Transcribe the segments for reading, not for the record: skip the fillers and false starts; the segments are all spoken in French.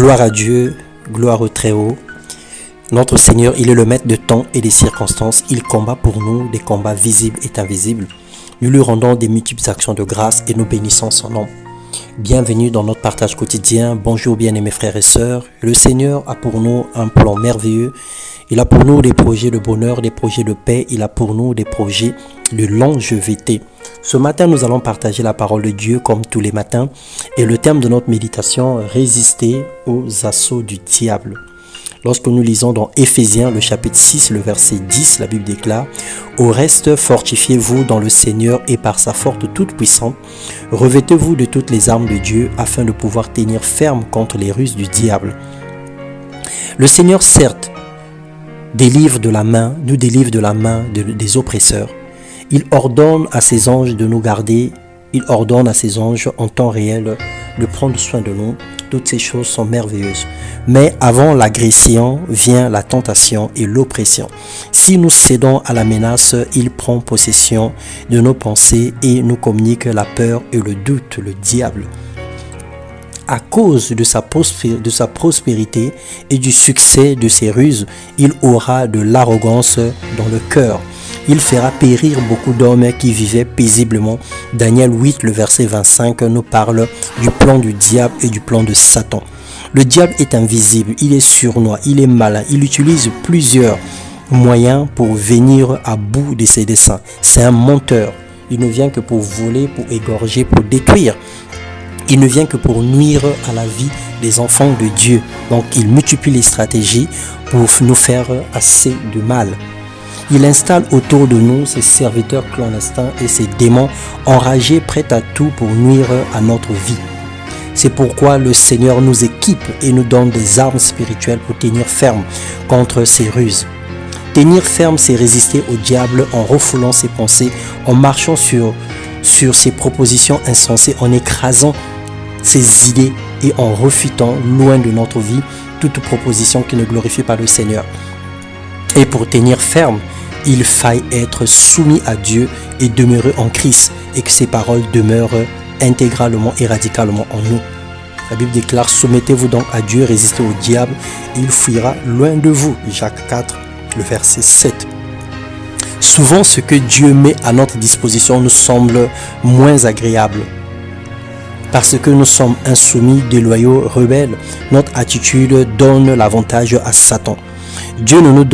Gloire à Dieu, gloire au Très-Haut. Notre Seigneur, il est le maître de temps et des circonstances. Il combat pour nous des combats visibles et invisibles. Nous lui rendons des multiples actions de grâce et nous bénissons son nom. Bienvenue dans notre partage quotidien. Bonjour bien-aimés frères et sœurs. Le Seigneur a pour nous un plan merveilleux. Il a pour nous des projets de bonheur, des projets de paix. Il a pour nous des projets de longévité. Ce matin, nous allons partager la parole de Dieu comme tous les matins. Et le thème de notre méditation, résister aux assauts du diable. Lorsque nous lisons dans Éphésiens, le chapitre 6, le verset 10, la Bible déclare « Au reste, fortifiez-vous dans le Seigneur et par sa force toute puissante, revêtez-vous de toutes les armes de Dieu afin de pouvoir tenir ferme contre les ruses du diable. » Le Seigneur, certes, nous délivre de la main des oppresseurs. Il ordonne à ses anges de nous garder, il ordonne à ses anges en temps réel de prendre soin de nous. Toutes ces choses sont merveilleuses. Mais avant l'agression vient la tentation et l'oppression. Si nous cédons à la menace, il prend possession de nos pensées et nous communique la peur et le doute, le diable. À cause de sa prospérité et du succès de ses ruses, il aura de l'arrogance dans le cœur. Il fera périr beaucoup d'hommes qui vivaient paisiblement. Daniel 8, le verset 25, nous parle du plan du diable et du plan de Satan. Le diable est invisible, il est sournois, il est malin, il utilise plusieurs moyens pour venir à bout de ses desseins. C'est un menteur. Il ne vient que pour voler, pour égorger, pour détruire. Il ne vient que pour nuire à la vie des enfants de Dieu. Donc il multiplie les stratégies pour nous faire assez de mal. Il installe autour de nous ses serviteurs clandestins et ses démons enragés prêts à tout pour nuire à notre vie. C'est pourquoi le Seigneur nous équipe et nous donne des armes spirituelles pour tenir ferme contre ces ruses. Tenir ferme, c'est résister au diable en refoulant ses pensées, en marchant sur ses propositions insensées, en écrasant ses idées et en refutant loin de notre vie toute proposition qui ne glorifie pas le Seigneur. Et pour tenir ferme, il faille être soumis à Dieu et demeurer en Christ et que ses paroles demeurent intégralement et radicalement en nous. La Bible déclare « Soumettez-vous donc à Dieu, résistez au diable, il fuira loin de vous. » Jacques 4, le verset 7. Souvent, ce que Dieu met à notre disposition nous semble moins agréable. Parce que nous sommes insoumis, déloyaux, rebelles, notre attitude donne l'avantage à Satan. Dieu nous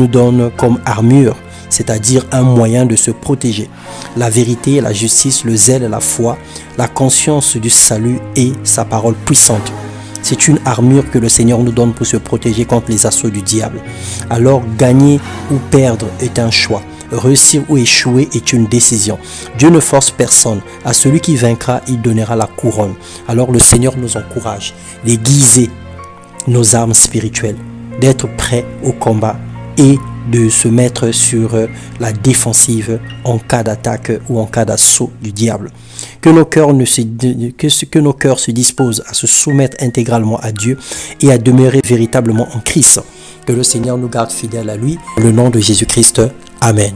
donne comme armure, c'est-à-dire un moyen de se protéger. La vérité, la justice, le zèle, la foi, la conscience du salut et sa parole puissante. C'est une armure que le Seigneur nous donne pour se protéger contre les assauts du diable. Alors gagner ou perdre est un choix. Réussir ou échouer est une décision. Dieu ne force personne. À celui qui vaincra, il donnera la couronne. Alors le Seigneur nous encourage d'aiguiser nos armes spirituelles, d'être prêts au combat et de se mettre sur la défensive en cas d'attaque ou en cas d'assaut du diable. Que nos cœurs se disposent à se soumettre intégralement à Dieu et à demeurer véritablement en Christ. Que le Seigneur nous garde fidèles à lui. Dans le nom de Jésus-Christ. Amen.